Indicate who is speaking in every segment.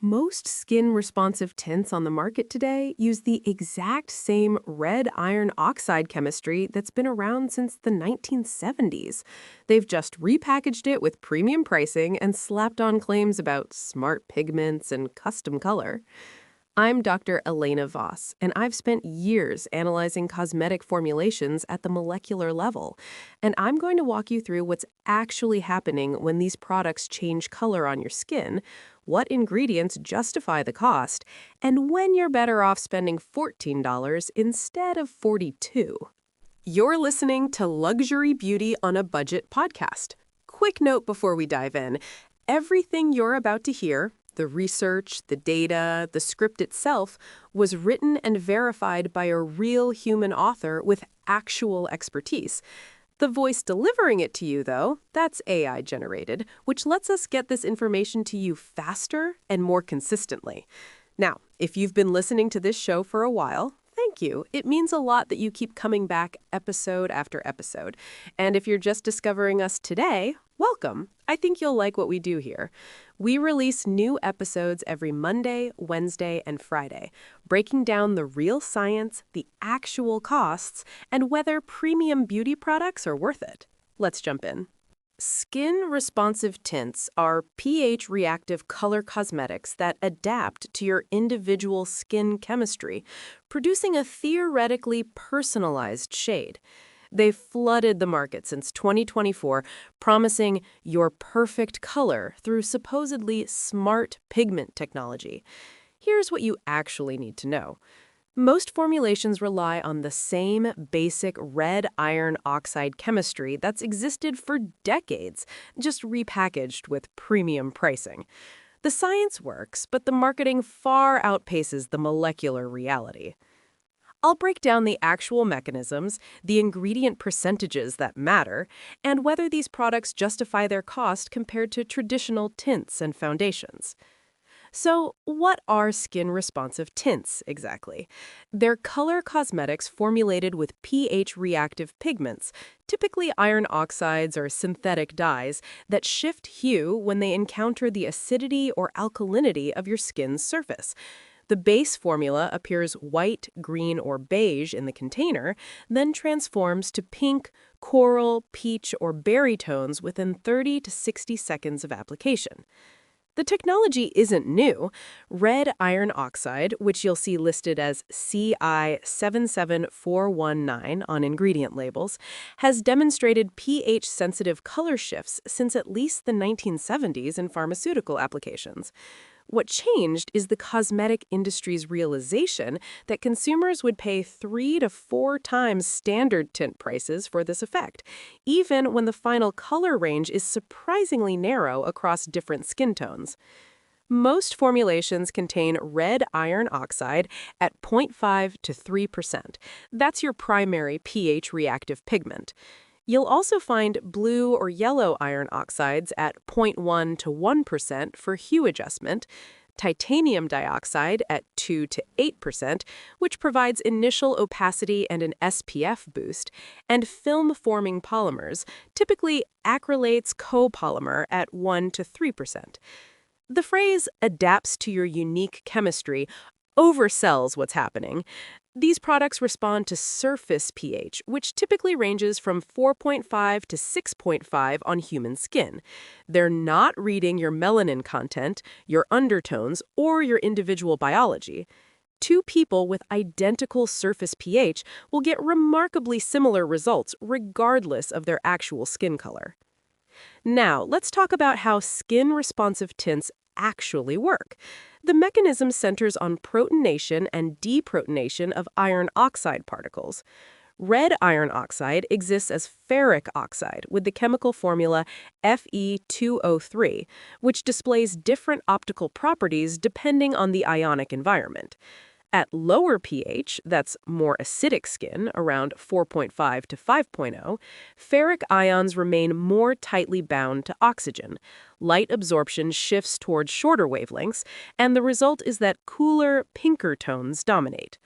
Speaker 1: Most skin-responsive tints on the market today use the exact same red iron oxide chemistry that's been around since the 1970s. They've just repackaged it with premium pricing and slapped on claims about smart pigments and custom color. I'm Dr. Elena Voss, and I've spent years analyzing cosmetic formulations at the molecular level. And I'm going to walk you through what's actually happening when these products change color on your skin, what ingredients justify the cost, and when you're better off spending $14 instead of $42. You're listening to Luxury Beauty on a Budget podcast. Quick note before we dive in. Everything you're about to hear, the research, the data, the script itself, was written and verified by a real human author with actual expertise. The voice delivering it to you, though, that's AI generated, which lets us get this information to you faster and more consistently. Now, if you've been listening to this show for a while, thank you. It means a lot that you keep coming back episode after episode. And if you're just discovering us today, welcome. I think you'll like what we do here. We release new episodes every Monday, Wednesday, and Friday, breaking down the real science, the actual costs, and whether premium beauty products are worth it. Let's jump in. Skin-responsive tints are pH-reactive color cosmetics that adapt to your individual skin chemistry, producing a theoretically personalized shade. They've flooded the market since 2024, promising your perfect color through supposedly smart pigment technology. Here's what you actually need to know. Most formulations rely on the same basic red iron oxide chemistry that's existed for decades, just repackaged with premium pricing. The science works, but the marketing far outpaces the molecular reality. I'll break down the actual mechanisms, the ingredient percentages that matter, and whether these products justify their cost compared to traditional tints and foundations. So, what are skin-responsive tints exactly? They're color cosmetics formulated with pH-reactive pigments, typically iron oxides or synthetic dyes, that shift hue when they encounter the acidity or alkalinity of your skin's surface. The base formula appears white, green, or beige in the container, then transforms to pink, coral, peach, or berry tones within 30 to 60 seconds of application. The technology isn't new. Red iron oxide, which you'll see listed as CI77419 on ingredient labels, has demonstrated pH-sensitive color shifts since at least the 1970s in pharmaceutical applications. What changed is the cosmetic industry's realization that consumers would pay 3 to 4 times standard tint prices for this effect, even when the final color range is surprisingly narrow across different skin tones. Most formulations contain red iron oxide at 0.5 to 3%. That's your primary pH-reactive pigment. You'll also find blue or yellow iron oxides at 0.1 to 1% for hue adjustment, titanium dioxide at 2 to 8%, which provides initial opacity and an SPF boost, and film-forming polymers, typically acrylates copolymer at 1 to 3%. The phrase adapts to your unique chemistry oversells what's happening. These products respond to surface pH, which typically ranges from 4.5 to 6.5 on human skin. They're not reading your melanin content, your undertones, or your individual biology. Two people with identical surface pH will get remarkably similar results regardless of their actual skin color. Now, let's talk about how skin-responsive tints actually work. The mechanism centers on protonation and deprotonation of iron oxide particles. Red iron oxide exists as ferric oxide with the chemical formula Fe2O3, which displays different optical properties depending on the ionic environment. At lower pH, that's more acidic skin, around 4.5 to 5.0, ferric ions remain more tightly bound to oxygen. Light absorption shifts towards shorter wavelengths, and the result is that cooler, pinker tones dominate.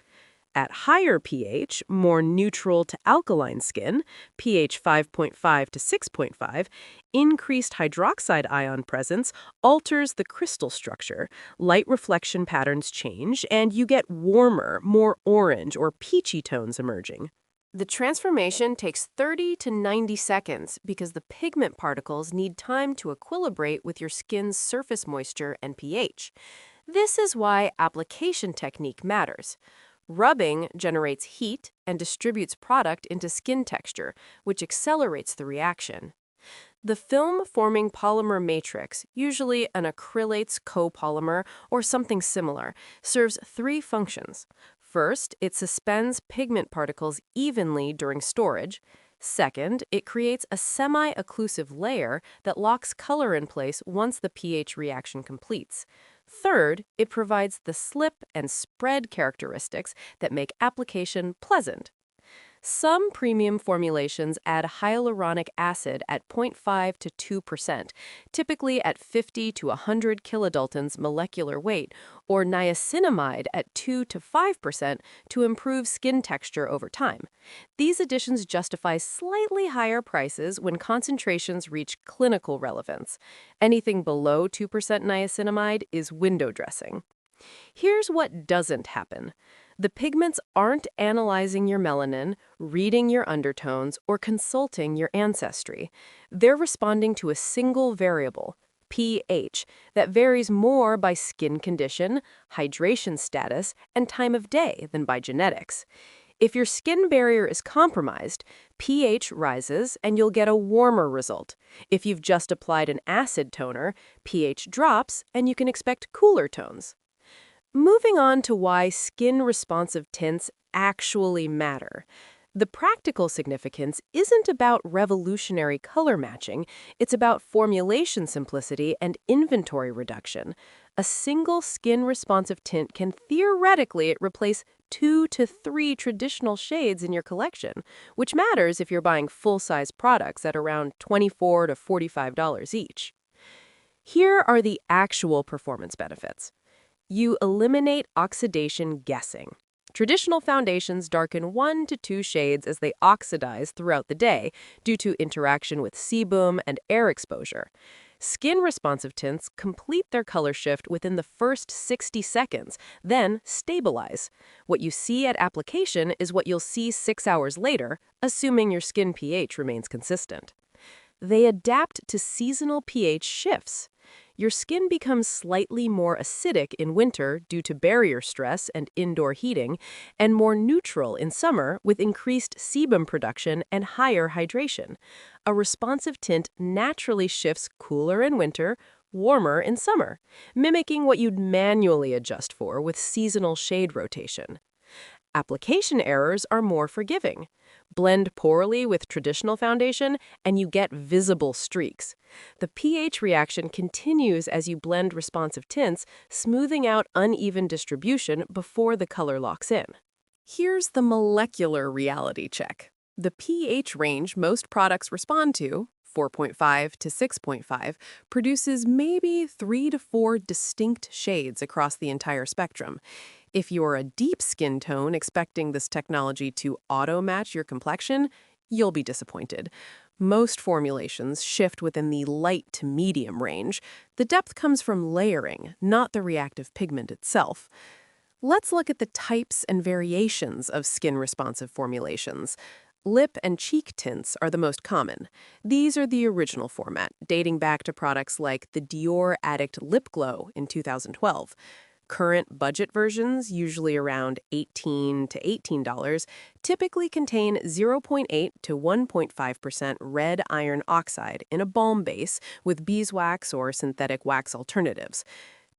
Speaker 1: At higher pH, more neutral to alkaline skin, pH 5.5 to 6.5, increased hydroxide ion presence alters the crystal structure, light reflection patterns change, and you get warmer, more orange or peachy tones emerging. The transformation takes 30 to 90 seconds because the pigment particles need time to equilibrate with your skin's surface moisture and pH. This is why application technique matters. Rubbing generates heat and distributes product into skin texture, which accelerates the reaction. The film-forming polymer matrix, usually an acrylates copolymer or something similar, serves three functions. First, it suspends pigment particles evenly during storage. Second, it creates a semi-occlusive layer that locks color in place once the pH reaction completes. Third, it provides the slip and spread characteristics that make application pleasant. Some premium formulations add hyaluronic acid at 0.5 to 2%, typically at 50 to 100 kilodaltons molecular weight, or niacinamide at 2 to 5% to improve skin texture over time. These additions justify slightly higher prices when concentrations reach clinical relevance. Anything below 2% niacinamide is window dressing. Here's what doesn't happen. The pigments aren't analyzing your melanin, reading your undertones, or consulting your ancestry. They're responding to a single variable, pH, that varies more by skin condition, hydration status, and time of day than by genetics. If your skin barrier is compromised, pH rises and you'll get a warmer result. If you've just applied an acid toner, pH drops and you can expect cooler tones. Moving on to why skin-responsive tints actually matter. The practical significance isn't about revolutionary color matching, it's about formulation simplicity and inventory reduction. A single skin-responsive tint can theoretically replace 2 to 3 traditional shades in your collection, which matters if you're buying full-size products at around $24 to $45 each. Here are the actual performance benefits. You eliminate oxidation guessing. Traditional foundations darken 1 to 2 shades as they oxidize throughout the day due to interaction with sebum and air exposure. Skin-responsive tints complete their color shift within the first 60 seconds, then stabilize. What you see at application is what you'll see 6 hours later, assuming your skin pH remains consistent. They adapt to seasonal pH shifts. Your skin becomes slightly more acidic in winter due to barrier stress and indoor heating, and more neutral in summer with increased sebum production and higher hydration. A responsive tint naturally shifts cooler in winter, warmer in summer, mimicking what you'd manually adjust for with seasonal shade rotation. Application errors are more forgiving. Blend poorly with traditional foundation, and you get visible streaks. The pH reaction continues as you blend responsive tints, smoothing out uneven distribution before the color locks in. Here's the molecular reality check. The pH range most products respond to, 4.5 to 6.5, produces maybe 3 to 4 distinct shades across the entire spectrum. If you're a deep skin tone expecting this technology to auto-match your complexion, you'll be disappointed. Most formulations shift within the light to medium range. The depth comes from layering, not the reactive pigment itself. Let's look at the types and variations of skin-responsive formulations. Lip and cheek tints are the most common. These are the original format, dating back to products like the Dior Addict Lip Glow in 2012. Current budget versions, usually around $18 to $18, typically contain 0.8 to 1.5% red iron oxide in a balm base with beeswax or synthetic wax alternatives.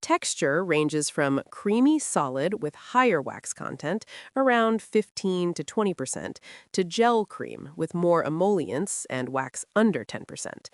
Speaker 1: Texture ranges from creamy solid with higher wax content, around 15 to 20%, to gel cream with more emollients and wax under 10%.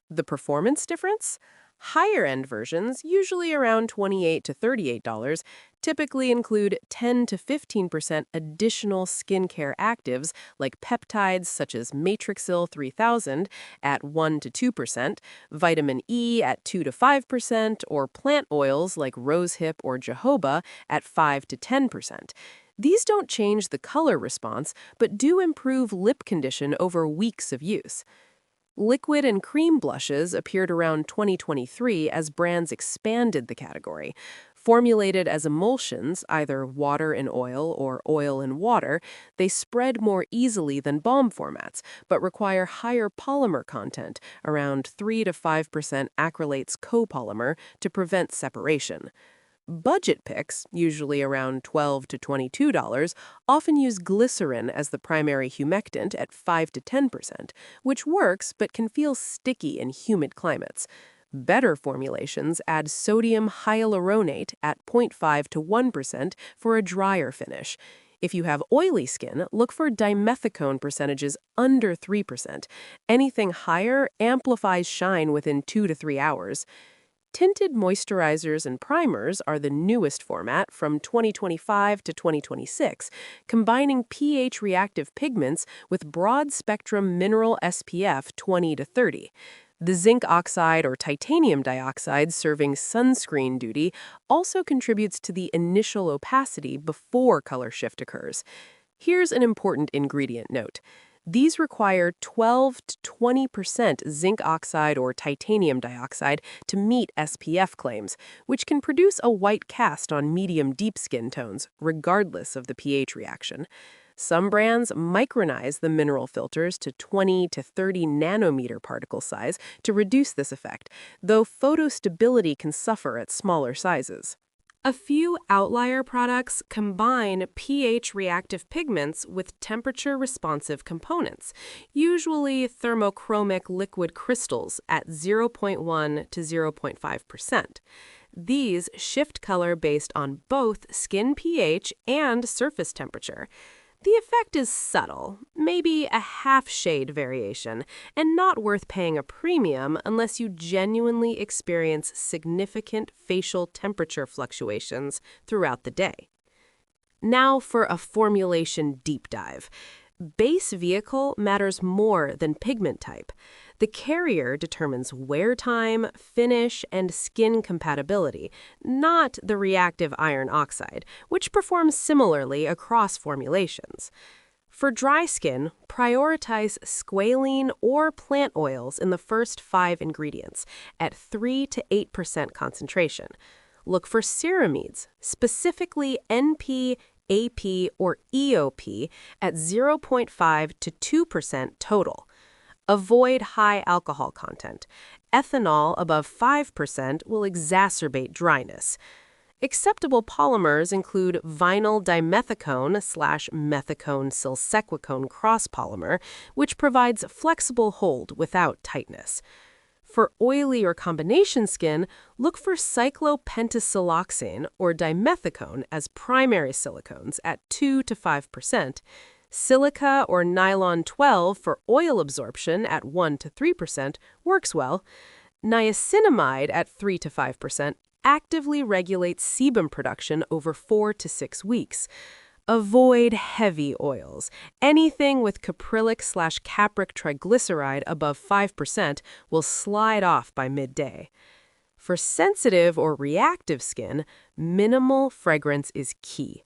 Speaker 1: The performance difference? Higher-end versions, usually around $28 to $38, typically include 10 to 15% additional skincare actives like peptides such as Matrixyl 3000 at 1 to 2%, vitamin E at 2 to 5%, or plant oils like rosehip or jojoba at 5 to 10%. These don't change the color response, but do improve lip condition over weeks of use. Liquid and cream blushes appeared around 2023 as brands expanded the category. Formulated as emulsions, either water and oil or oil and water, they spread more easily than balm formats, but require higher polymer content, around 3 to 5% acrylates copolymer, to prevent separation. Budget picks, usually around $12 to $22, often use glycerin as the primary humectant at 5 to 10%, which works but can feel sticky in humid climates. Better formulations add sodium hyaluronate at 0.5 to 1% for a drier finish. If you have oily skin, look for dimethicone percentages under 3%. Anything higher amplifies shine within 2 to 3 hours. Tinted moisturizers and primers are the newest format from 2025 to 2026, combining pH-reactive pigments with broad-spectrum mineral SPF 20 to 30. The zinc oxide or titanium dioxide serving sunscreen duty also contributes to the initial opacity before color shift occurs. Here's an important ingredient note. These require 12 to 20% zinc oxide or titanium dioxide to meet SPF claims, which can produce a white cast on medium-deep skin tones, regardless of the pH reaction. Some brands micronize the mineral filters to 20 to 30 nanometer particle size to reduce this effect, though photostability can suffer at smaller sizes. A few outlier products combine pH-reactive pigments with temperature-responsive components, usually thermochromic liquid crystals at 0.1 to 0.5%. These shift color based on both skin pH and surface temperature. The effect is subtle, maybe a half-shade variation, and not worth paying a premium unless you genuinely experience significant facial temperature fluctuations throughout the day. Now for a formulation deep dive. Base vehicle matters more than pigment type. The carrier determines wear time, finish, and skin compatibility, not the reactive iron oxide, which performs similarly across formulations. For dry skin, prioritize squalene or plant oils in the first 5 ingredients at 3 to 8% concentration. Look for ceramides, specifically NP, AP, or EOP at 0.5 to 2% total. Avoid high alcohol content. Ethanol above 5% will exacerbate dryness. Acceptable polymers include vinyl dimethicone/methicone silsequicone cross-polymer, which provides flexible hold without tightness. For oily or combination skin, look for cyclopentasiloxane or dimethicone as primary silicones at 2 to 5%, silica or nylon 12 for oil absorption at 1 to 3% works well. Niacinamide at 3 to 5% actively regulates sebum production over 4 to 6 weeks. Avoid heavy oils. Anything with caprylic/capric triglyceride above 5% will slide off by midday. For sensitive or reactive skin, minimal fragrance is key.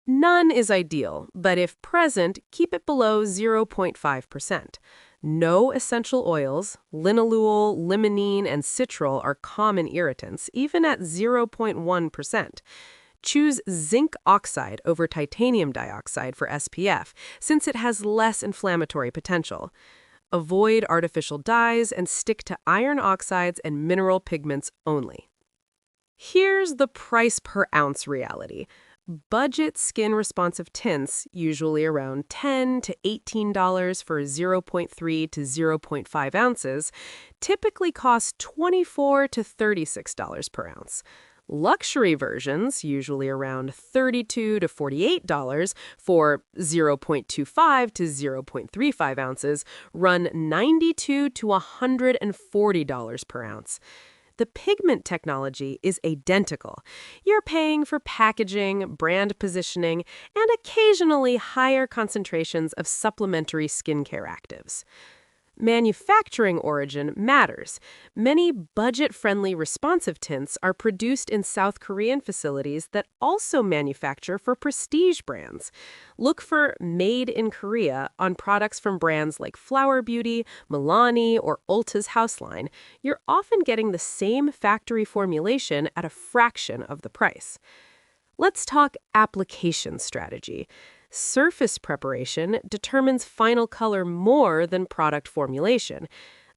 Speaker 1: None is ideal, but if present, keep it below 0.5%. No essential oils, linalool, limonene, and citral are common irritants, even at 0.1%. Choose zinc oxide over titanium dioxide for SPF, since it has less inflammatory potential. Avoid artificial dyes and stick to iron oxides and mineral pigments only. Here's the price per ounce reality. Budget skin-responsive tints, usually around $10 to $18 for 0.3 to 0.5 ounces, typically cost $24 to $36 per ounce. Luxury versions, usually around $32 to $48 for 0.25 to 0.35 ounces, run $92 to $140 per ounce. The pigment technology is identical. You're paying for packaging, brand positioning, and occasionally higher concentrations of supplementary skincare actives. Manufacturing origin matters. Many budget-friendly responsive tints are produced in South Korean facilities that also manufacture for prestige brands. Look for Made in Korea on products from brands like Flower Beauty, Milani, or Ulta's Houseline. You're often getting the same factory formulation at a fraction of the price. Let's talk application strategy. Surface preparation determines final color more than product formulation.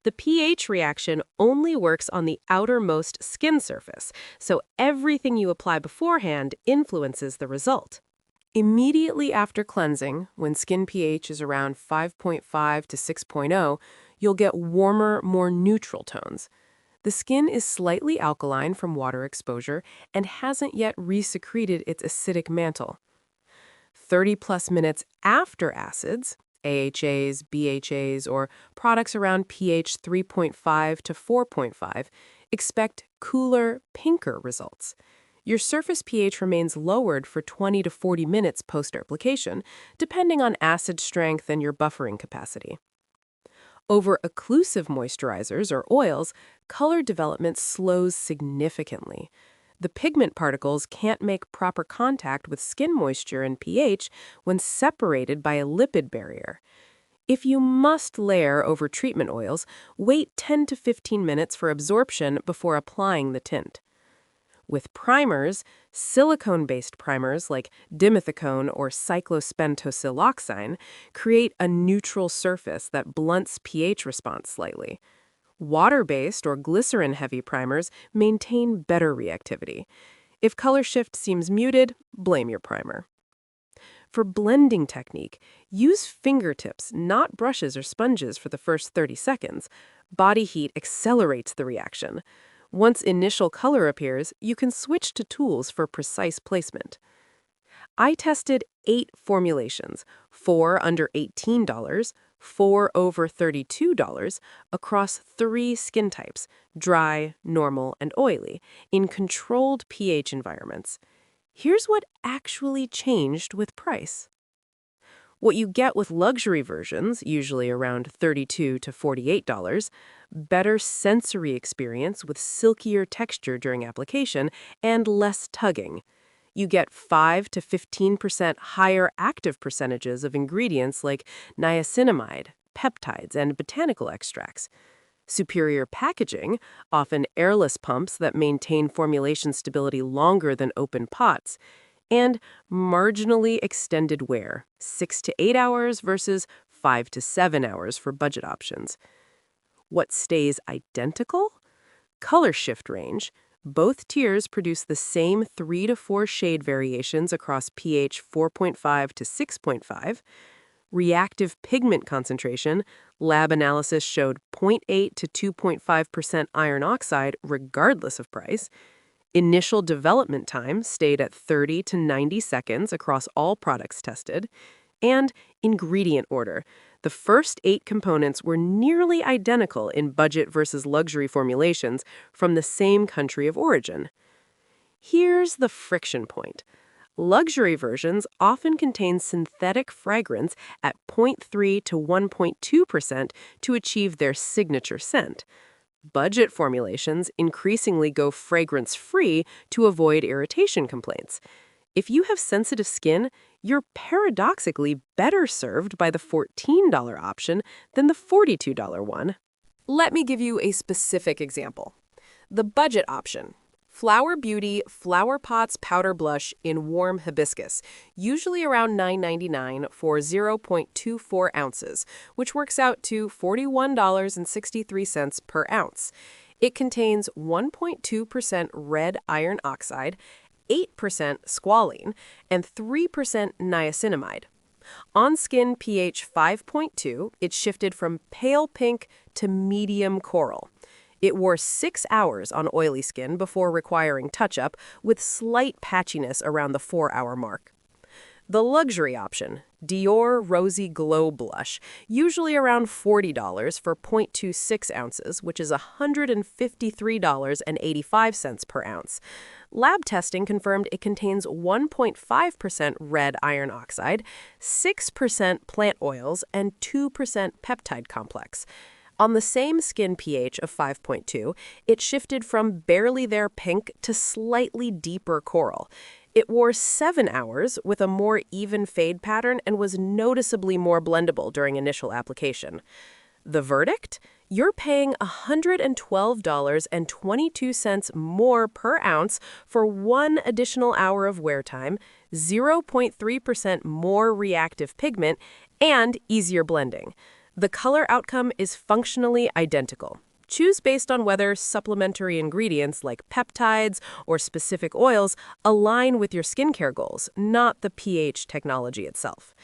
Speaker 1: The pH reaction only works on the outermost skin surface, so everything you apply beforehand influences the result. Immediately after cleansing, when skin pH is around 5.5 to 6.0, you'll get warmer, more neutral tones. The skin is slightly alkaline from water exposure and hasn't yet resecreted its acidic mantle. 30-plus minutes after acids, AHAs, BHAs, or products around pH 3.5 to 4.5, expect cooler, pinker results. Your surface pH remains lowered for 20 to 40 minutes post-application, depending on acid strength and your buffering capacity. Over-occlusive moisturizers or oils, color development slows significantly. The pigment particles can't make proper contact with skin moisture and pH when separated by a lipid barrier. If you must layer over treatment oils, wait 10 to 15 minutes for absorption before applying the tint. With primers, silicone-based primers like dimethicone or cyclospentosiloxane create a neutral surface that blunts pH response slightly. Water-based or glycerin-heavy primers maintain better reactivity. If color shift seems muted, blame your primer. For blending technique, use fingertips, not brushes or sponges for the first 30 seconds. Body heat accelerates the reaction. Once initial color appears, you can switch to tools for precise placement. I tested 8 formulations, 4 under $18, 4 over $32, across 3 skin types, dry, normal, and oily, in controlled pH environments. Here's what actually changed with price. What you get with luxury versions, usually around $32 to $48, better sensory experience with silkier texture during application and less tugging. You get 5 to 15% higher active percentages of ingredients like niacinamide, peptides, and botanical extracts. Superior packaging, often airless pumps that maintain formulation stability longer than open pots, and marginally extended wear, 6 to 8 hours versus 5 to 7 hours for budget options. What stays identical? Color shift range. Both tiers produce the same 3 to 4 shade variations across pH 4.5 to 6.5. Reactive pigment concentration. Lab analysis showed 0.8 to 2.5% iron oxide regardless of price. Initial development time stayed at 30 to 90 seconds across all products tested. And ingredient order. The first 8 components were nearly identical in budget versus luxury formulations from the same country of origin. Here's the friction point. Luxury versions often contain synthetic fragrance at 0.3 to 1.2% to achieve their signature scent. Budget formulations increasingly go fragrance-free to avoid irritation complaints. If you have sensitive skin, you're paradoxically better served by the $14 option than the $42 one. Let me give you a specific example. The budget option. Flower Beauty Flower Pots Powder Blush in Warm Hibiscus, usually around $9.99 for 0.24 ounces, which works out to $41.63 per ounce. It contains 1.2% red iron oxide, 8% squalene, and 3% niacinamide. On skin pH 5.2, it shifted from pale pink to medium coral. It wore 6 hours on oily skin before requiring touch-up, with slight patchiness around the 4-hour mark. The luxury option, Dior Rosy Glow Blush, usually around $40 for 0.26 ounces, which is $153.85 per ounce. Lab testing confirmed it contains 1.5% red iron oxide, 6% plant oils, and 2% peptide complex. On the same skin pH of 5.2, it shifted from barely there pink to slightly deeper coral. It wore 7 hours with a more even fade pattern and was noticeably more blendable during initial application. The verdict? You're paying $112.22 more per ounce for 1 additional hour of wear time, 0.3% more reactive pigment, and easier blending. The color outcome is functionally identical. Choose based on whether supplementary ingredients like peptides or specific oils align with your skincare goals, not the pH technology itself.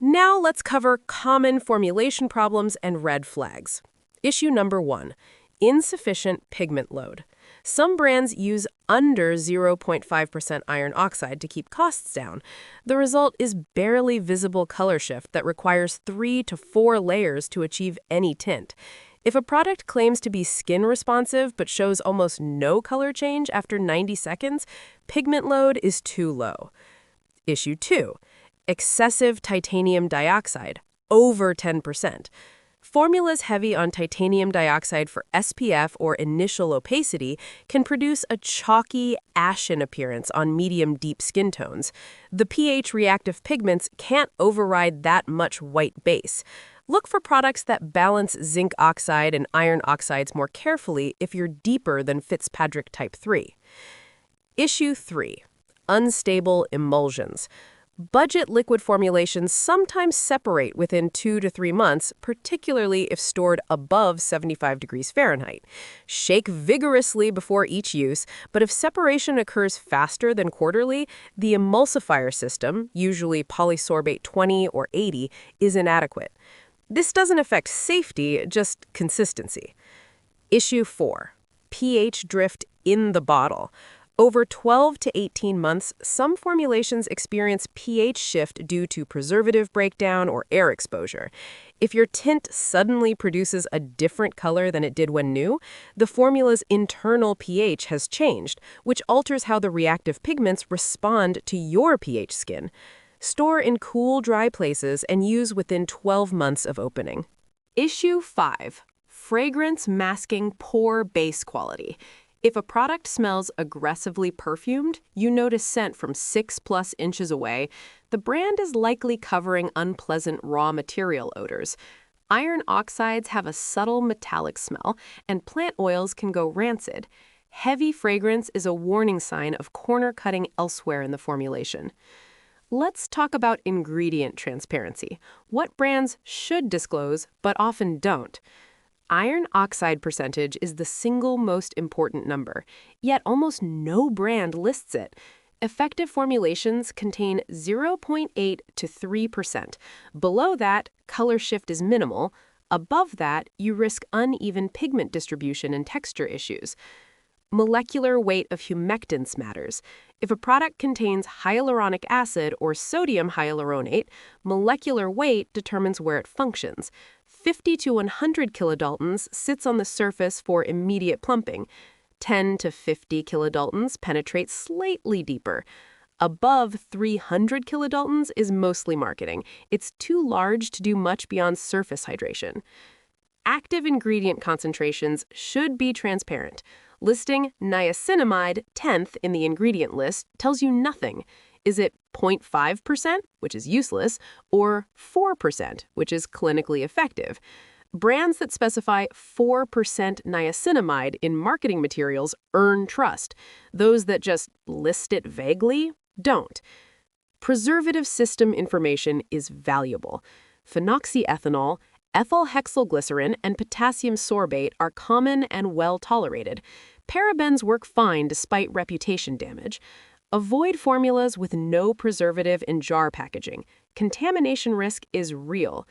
Speaker 1: Now let's cover common formulation problems and red flags. Issue number 1, insufficient pigment load. Some brands use under 0.5% iron oxide to keep costs down. The result is barely visible color shift that requires 3 to 4 layers to achieve any tint. If a product claims to be skin responsive but shows almost no color change after 90 seconds, pigment load is too low. Issue 2, excessive titanium dioxide, over 10%. Formulas heavy on titanium dioxide for SPF or initial opacity can produce a chalky, ashen appearance on medium-deep skin tones. The pH reactive pigments can't override that much white base. Look for products that balance zinc oxide and iron oxides more carefully if you're deeper than Fitzpatrick Type 3. Issue 3, unstable emulsions. Budget liquid formulations sometimes separate within 2 to 3 months, particularly if stored above 75 degrees Fahrenheit. Shake vigorously before each use, but if separation occurs faster than quarterly, the emulsifier system, usually polysorbate 20 or 80, is inadequate. This doesn't affect safety, just consistency. Issue 4, pH drift in the bottle. Over 12 to 18 months, some formulations experience pH shift due to preservative breakdown or air exposure. If your tint suddenly produces a different color than it did when new, the formula's internal pH has changed, which alters how the reactive pigments respond to your pH skin. Store in cool, dry places and use within 12 months of opening. Issue 5, fragrance masking poor base quality. If a product smells aggressively perfumed, you notice scent from 6+ inches away, the brand is likely covering unpleasant raw material odors. Iron oxides have a subtle metallic smell, and plant oils can go rancid. Heavy fragrance is a warning sign of corner cutting elsewhere in the formulation. Let's talk about ingredient transparency, what brands should disclose but often don't. Iron oxide percentage is the single most important number, yet almost no brand lists it. Effective formulations contain 0.8 to 3%. Below that, color shift is minimal. Above that, you risk uneven pigment distribution and texture issues. Molecular weight of humectants matters. If a product contains hyaluronic acid or sodium hyaluronate, molecular weight determines where it functions. 50 to 100 kilodaltons sits on the surface for immediate plumping. 10 to 50 kilodaltons penetrate slightly deeper. Above 300 kilodaltons is mostly marketing. It's too large to do much beyond surface hydration. Active ingredient concentrations should be transparent. Listing niacinamide 10th in the ingredient list tells you nothing. Is it 0.5%, which is useless, or 4%, which is clinically effective? Brands that specify 4% niacinamide in marketing materials earn trust. Those that just list it vaguely don't. Preservative system information is valuable. Phenoxyethanol, ethyl hexylglycerin, and potassium sorbate are common and well tolerated. Parabens work fine despite reputation damage. Avoid formulas with no preservative in jar packaging. Contamination risk is real.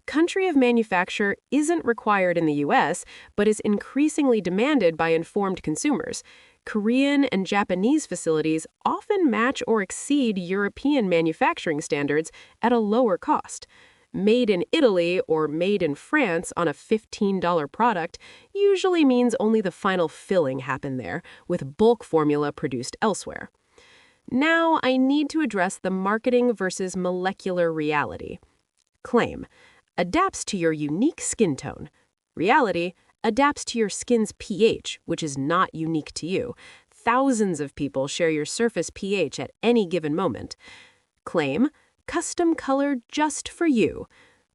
Speaker 1: Country of manufacture isn't required in the U.S., but is increasingly demanded by informed consumers. Korean and Japanese facilities often match or exceed European manufacturing standards at a lower cost. Made in Italy or made in France on a $15 product usually means only the final filling happened there, with bulk formula produced elsewhere. Now I need to address the marketing versus molecular reality. Claim: adapts to your unique skin tone. Reality: adapts to your skin's pH, which is not unique to you. Thousands of people share your surface pH at any given moment. Claim: custom colored just for you.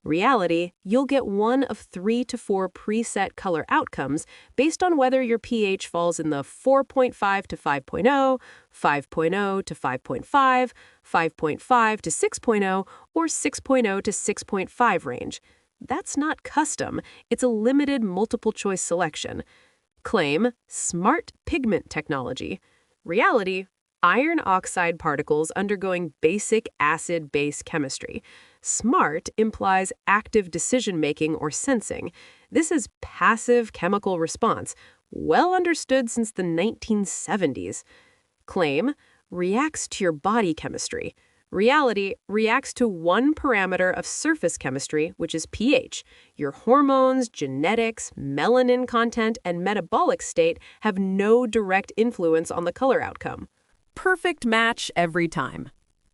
Speaker 1: Reality: you'll get one of 3 to 4 preset color outcomes based on whether your pH falls in the 4.5 to 5.0, 5.0 to 5.5, 5.5 to 6.0, or 6.0 to 6.5 range. That's not custom, it's a limited multiple choice selection. Claim: smart pigment technology. Reality: iron oxide particles undergoing basic acid-base chemistry. Smart implies active decision-making or sensing. This is passive chemical response, well understood since the 1970s. Claim: reacts to your body chemistry. Reality: reacts to one parameter of surface chemistry, which is pH. Your hormones, genetics, melanin content, and metabolic state have no direct influence on the color outcome. Perfect match every time.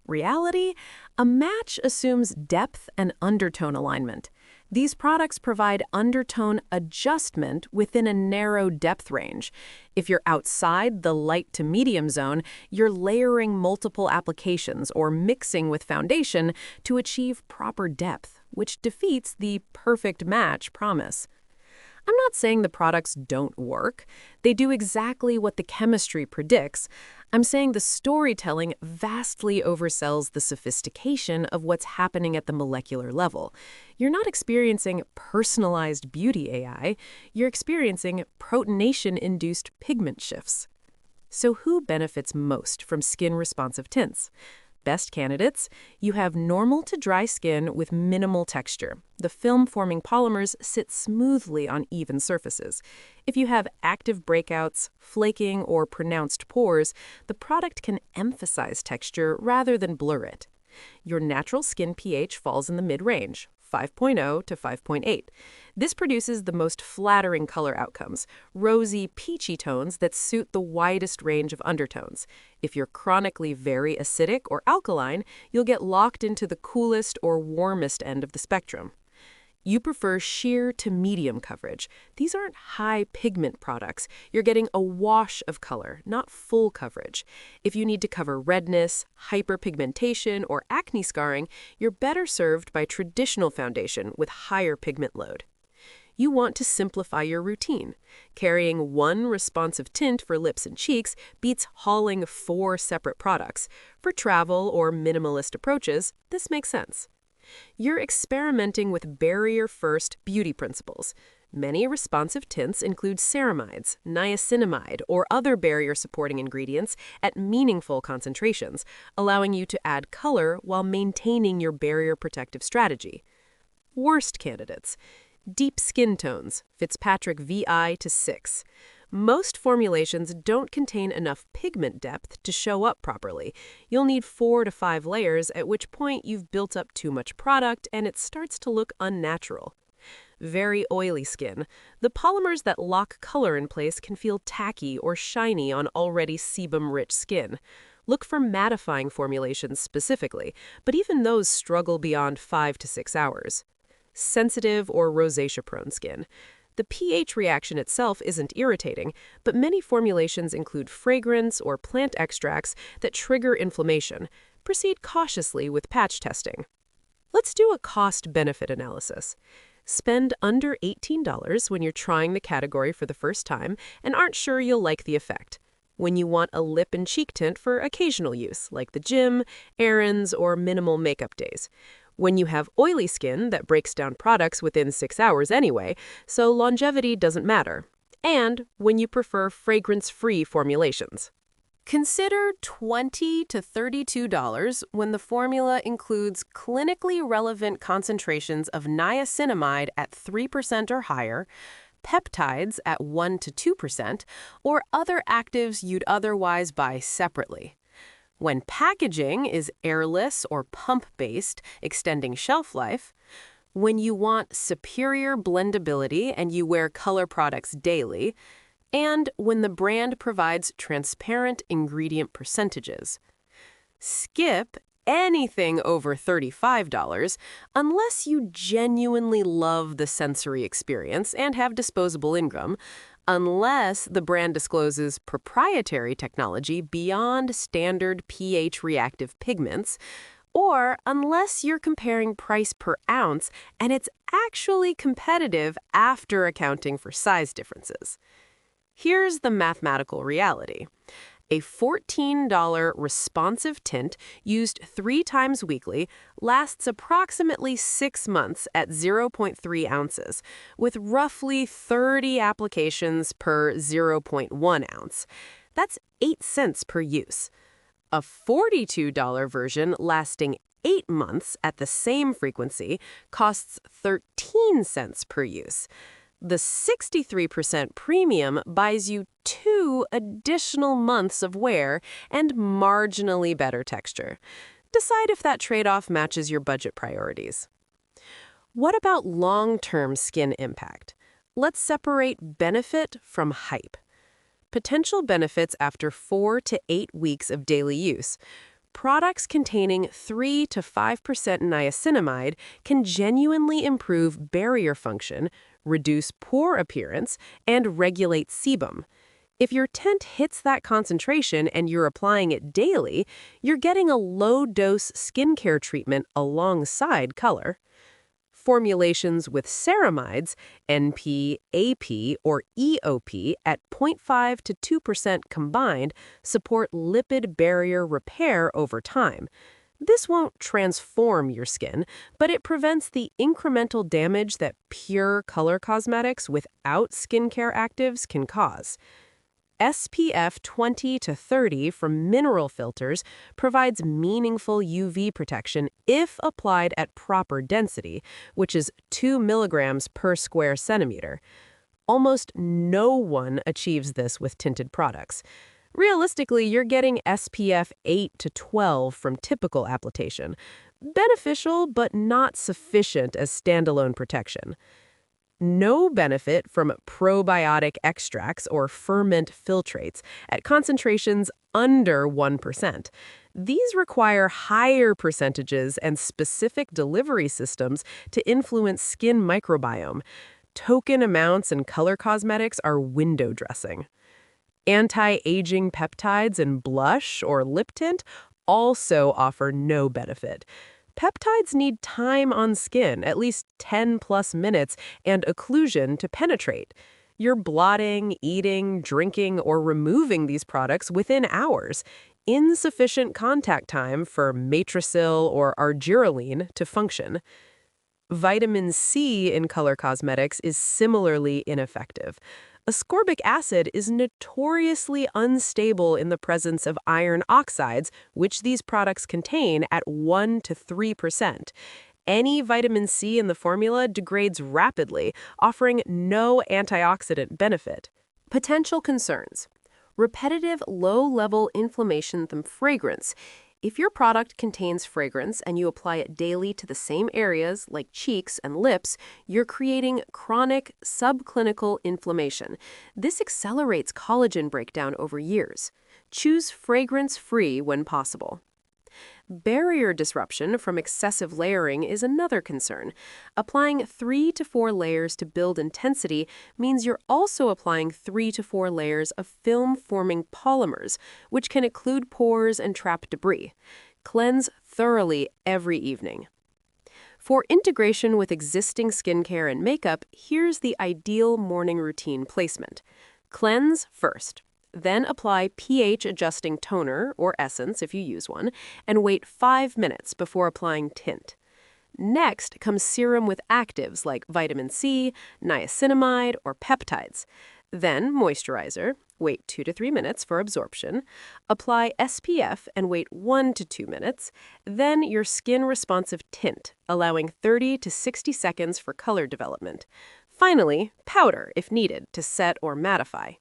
Speaker 1: Reality: a match assumes depth and undertone alignment. These products provide undertone adjustment within a narrow depth range. If you're outside the light to medium zone, you're layering multiple applications or mixing with foundation to achieve proper depth, which defeats the perfect match promise. I'm not saying the products don't work. They do exactly what the chemistry predicts. I'm saying the storytelling vastly oversells the sophistication of what's happening at the molecular level. You're not experiencing personalized beauty AI. You're experiencing protonation-induced pigment shifts. So who benefits most from skin-responsive tints? Best candidates: you have normal to dry skin with minimal texture. The film-forming polymers sit smoothly on even surfaces. If you have active breakouts, flaking, or pronounced pores, the product can emphasize texture rather than blur it. Your natural skin pH falls in the mid-range, 5.0 to 5.8. This produces the most flattering color outcomes, rosy, peachy tones that suit the widest range of undertones. If you're chronically very acidic or alkaline, you'll get locked into the coolest or warmest end of the spectrum. You prefer sheer to medium coverage. These aren't high pigment products. You're getting a wash of color, not full coverage. If you need to cover redness, hyperpigmentation, or acne scarring, you're better served by traditional foundation with higher pigment load. You want to simplify your routine. Carrying one responsive tint for lips and cheeks beats hauling 4 separate products. For travel or minimalist approaches, this makes sense. You're experimenting with barrier-first beauty principles. Many responsive tints include ceramides, niacinamide, or other barrier-supporting ingredients at meaningful concentrations, allowing you to add color while maintaining your barrier-protective strategy. Worst candidates: deep skin tones, Fitzpatrick VI to 6. Most formulations don't contain enough pigment depth to show up properly. You'll need 4 to 5 layers, at which point you've built up too much product and it starts to look unnatural. Very oily skin. The polymers that lock color in place can feel tacky or shiny on already sebum-rich skin. Look for mattifying formulations specifically, but even those struggle beyond 5 to 6 hours. Sensitive or rosacea-prone skin. The pH reaction itself isn't irritating, but many formulations include fragrance or plant extracts that trigger inflammation. Proceed cautiously with patch testing. Let's do a cost-benefit analysis. Spend under $18 when you're trying the category for the first time and aren't sure you'll like the effect. When you want a lip and cheek tint for occasional use, like the gym, errands, or minimal makeup days. When you have oily skin that breaks down products within 6 hours anyway, so longevity doesn't matter. And when you prefer fragrance-free formulations. Consider $20 to $32 when the formula includes clinically relevant concentrations of niacinamide at 3% or higher, peptides at 1 to 2%, or other actives you'd otherwise buy separately. When packaging is airless or pump-based, extending shelf life, when you want superior blendability and you wear color products daily, and when the brand provides transparent ingredient percentages. Skip anything over $35 unless you genuinely love the sensory experience and have disposable income, unless the brand discloses proprietary technology beyond standard pH-reactive pigments, or unless you're comparing price per ounce and it's actually competitive after accounting for size differences. Here's the mathematical reality. A $14 responsive tint used 3 times weekly lasts approximately 6 months at 0.3 ounces, with roughly 30 applications per 0.1 ounce. That's 8 cents per use. A $42 version lasting 8 months at the same frequency costs 13 cents per use. The 63% premium buys you 2 additional months of wear and marginally better texture. Decide if that trade-off matches your budget priorities. What about long-term skin impact? Let's separate benefit from hype. Potential benefits after 4 to 8 weeks of daily use. Products containing 3 to 5% niacinamide can genuinely improve barrier function, reduce pore appearance, and regulate sebum. If your tint hits that concentration and you're applying it daily, you're getting a low-dose skincare treatment alongside color. Formulations with ceramides, NP, AP, or EOP at 0.5 to 2% combined support lipid barrier repair over time. This won't transform your skin, but it prevents the incremental damage that pure color cosmetics without skincare actives can cause. SPF 20 to 30 from mineral filters provides meaningful UV protection if applied at proper density, which is 2 milligrams per square centimeter. Almost no one achieves this with tinted products. Realistically, you're getting SPF 8 to 12 from typical application. Beneficial, but not sufficient as standalone protection. No benefit from probiotic extracts or ferment filtrates at concentrations under 1%. These require higher percentages and specific delivery systems to influence skin microbiome. Token amounts in color cosmetics are window dressing. Anti-aging peptides in blush or lip tint also offer no benefit. Peptides need time on skin, at least 10+ minutes, and occlusion to penetrate. You're blotting, eating, drinking, or removing these products within hours. Insufficient contact time for matricil or argireline to function. Vitamin C in color cosmetics is similarly ineffective. Ascorbic acid is notoriously unstable in the presence of iron oxides, which these products contain at 1 to 3%. Any vitamin C in the formula degrades rapidly, offering no antioxidant benefit. Potential concerns. Repetitive low-level inflammation from fragrance. If your product contains fragrance and you apply it daily to the same areas, like cheeks and lips, you're creating chronic subclinical inflammation. This accelerates collagen breakdown over years. Choose fragrance-free when possible. Barrier disruption from excessive layering is another concern. Applying 3 to 4 layers to build intensity means you're also applying 3 to 4 layers of film-forming polymers, which can occlude pores and trap debris. Cleanse thoroughly every evening. For integration with existing skincare and makeup, here's the ideal morning routine placement. Cleanse first. Then apply pH-adjusting toner, or essence if you use one, and wait 5 minutes before applying tint. Next comes serum with actives like vitamin C, niacinamide, or peptides. Then moisturizer, wait 2 to 3 minutes for absorption. Apply SPF and wait 1 to 2 minutes. Then your skin-responsive tint, allowing 30 to 60 seconds for color development. Finally, powder if needed to set or mattify.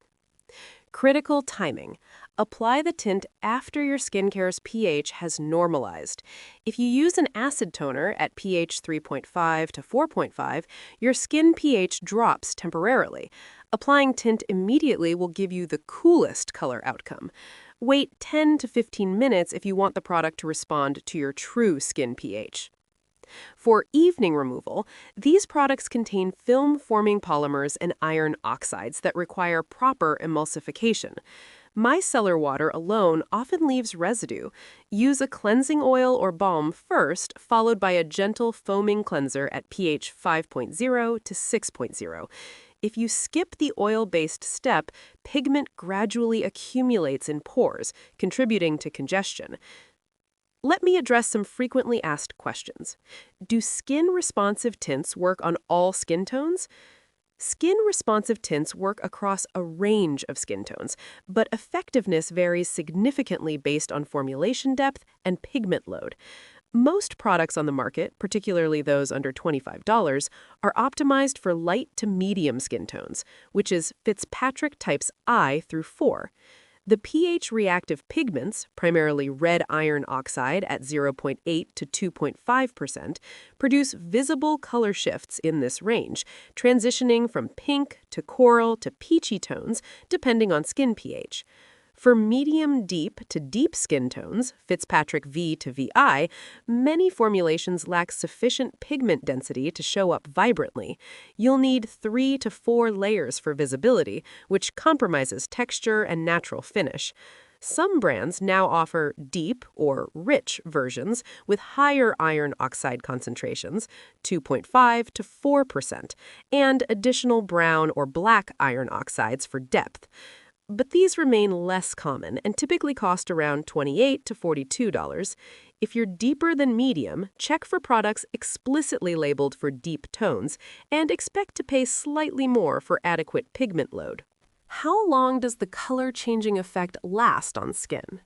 Speaker 1: Critical timing. Apply the tint after your skincare's pH has normalized. If you use an acid toner at pH 3.5 to 4.5, your skin pH drops temporarily. Applying tint immediately will give you the coolest color outcome. Wait 10 to 15 minutes if you want the product to respond to your true skin pH. For evening removal, these products contain film-forming polymers and iron oxides that require proper emulsification. Micellar water alone often leaves residue. Use a cleansing oil or balm first, followed by a gentle foaming cleanser at pH 5.0 to 6.0. If you skip the oil-based step, pigment gradually accumulates in pores, contributing to congestion. Let me address some frequently asked questions. Do skin-responsive tints work on all skin tones? Skin-responsive tints work across a range of skin tones, but effectiveness varies significantly based on formulation depth and pigment load. Most products on the market, particularly those under $25, are optimized for light to medium skin tones, which is Fitzpatrick types I through 4. The pH-reactive pigments, primarily red iron oxide at 0.8 to 2.5%, produce visible color shifts in this range, transitioning from pink to coral to peachy tones depending on skin pH. For medium-deep to deep skin tones, Fitzpatrick V to VI, many formulations lack sufficient pigment density to show up vibrantly. You'll need 3 to 4 layers for visibility, which compromises texture and natural finish. Some brands now offer deep or rich versions with higher iron oxide concentrations, 2.5 to 4%, and additional brown or black iron oxides for depth. But these remain less common and typically cost around $28 to $42. If you're deeper than medium, check for products explicitly labeled for deep tones and expect to pay slightly more for adequate pigment load. How long does the color-changing effect last on skin?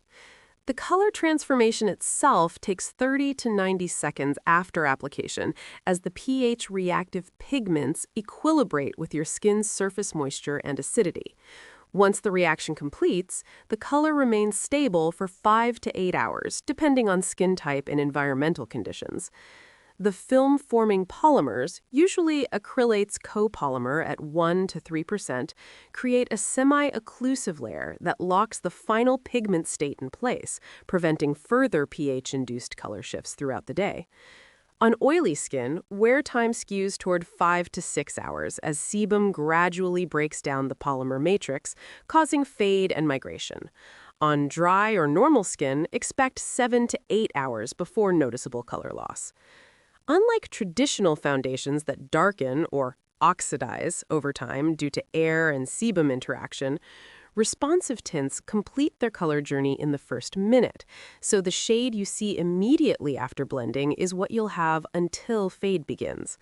Speaker 1: The color transformation itself takes 30 to 90 seconds after application as the pH-reactive pigments equilibrate with your skin's surface moisture and acidity. Once the reaction completes, the color remains stable for 5 to 8 hours, depending on skin type and environmental conditions. The film-forming polymers, usually acrylates copolymer at 1 to 3%, create a semi-occlusive layer that locks the final pigment state in place, preventing further pH-induced color shifts throughout the day. On oily skin, wear time skews toward 5 to 6 hours as sebum gradually breaks down the polymer matrix, causing fade and migration. On dry or normal skin, expect 7 to 8 hours before noticeable color loss. Unlike traditional foundations that darken or oxidize over time due to air and sebum interaction, responsive tints complete their color journey in the first minute, so the shade you see immediately after blending is what you'll have until fade begins.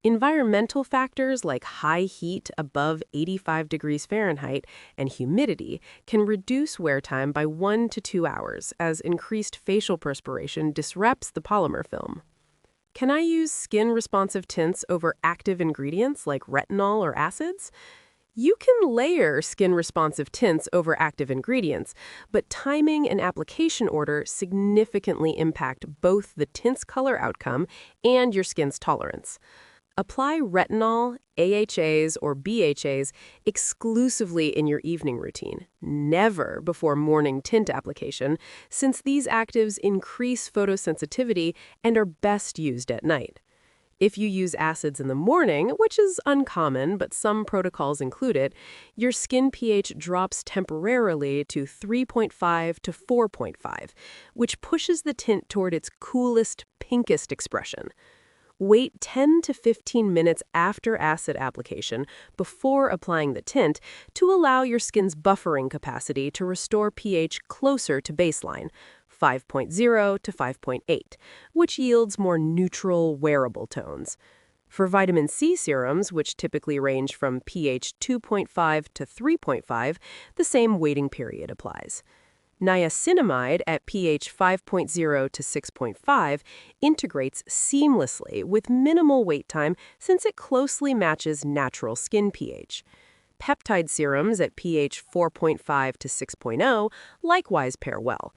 Speaker 1: Environmental factors like high heat above 85 degrees Fahrenheit and humidity can reduce wear time by 1 to 2 hours as increased facial perspiration disrupts the polymer film. Can I use skin-responsive tints over active ingredients like retinol or acids? You can layer skin-responsive tints over active ingredients, but timing and application order significantly impact both the tint's color outcome and your skin's tolerance. Apply retinol, AHAs, or BHAs exclusively in your evening routine, never before morning tint application, since these actives increase photosensitivity and are best used at night. If you use acids in the morning, which is uncommon, but some protocols include it, your skin pH drops temporarily to 3.5 to 4.5, which pushes the tint toward its coolest, pinkest expression. Wait 10 to 15 minutes after acid application before applying the tint to allow your skin's buffering capacity to restore pH closer to baseline, 5.0 to 5.8, which yields more neutral, wearable tones. For vitamin C serums, which typically range from pH 2.5 to 3.5, the same waiting period applies. Niacinamide at pH 5.0 to 6.5 integrates seamlessly with minimal wait time since it closely matches natural skin pH. Peptide serums at pH 4.5 to 6.0 likewise pair well.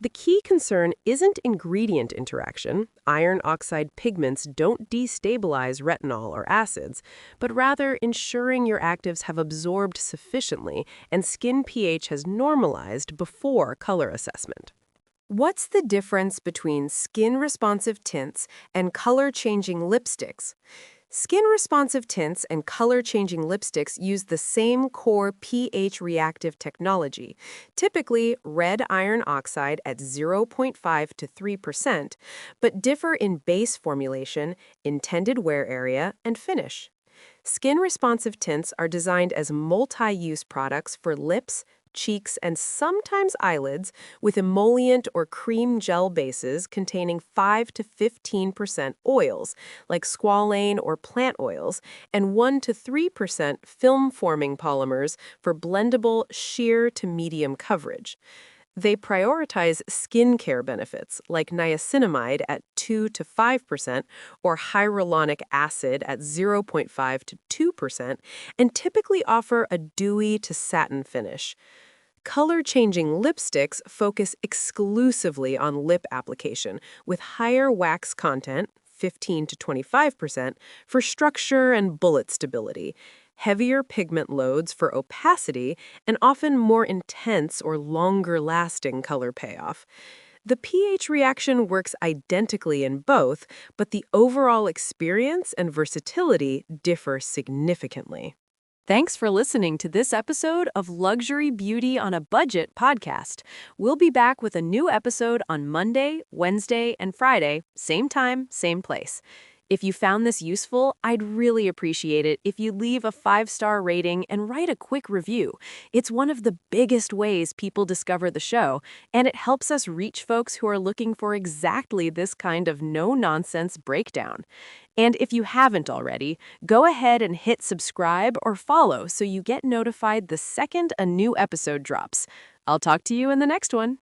Speaker 1: The key concern isn't ingredient interaction. Iron oxide pigments don't destabilize retinol or acids, but rather ensuring your actives have absorbed sufficiently and skin pH has normalized before color assessment. What's the difference between skin-responsive tints and color-changing lipsticks? Skin-responsive tints and color-changing lipsticks use the same core pH-reactive technology, typically red iron oxide at 0.5 to 3%, but differ in base formulation, intended wear area, and finish. Skin-responsive tints are designed as multi-use products for lips, cheeks, and sometimes eyelids with emollient or cream gel bases containing 5 to 15% oils, like squalane or plant oils, and 1 to 3% film-forming polymers for blendable sheer to medium coverage. They prioritize skincare benefits like niacinamide at 2 to 5% or hyaluronic acid at 0.5 to 2% and typically offer a dewy to satin finish. Color-changing lipsticks focus exclusively on lip application with higher wax content, 15 to 25%, for structure and bullet stability, heavier pigment loads for opacity, and often more intense or longer-lasting color payoff. The pH reaction works identically in both, but the overall experience and versatility differ significantly. Thanks for listening to this episode of Luxury Beauty on a Budget podcast. We'll be back with a new episode on Monday, Wednesday, and Friday, same time, same place. If you found this useful, I'd really appreciate it if you leave a 5-star rating and write a quick review. It's one of the biggest ways people discover the show, and it helps us reach folks who are looking for exactly this kind of no-nonsense breakdown. And if you haven't already, go ahead and hit subscribe or follow so you get notified the second a new episode drops. I'll talk to you in the next one.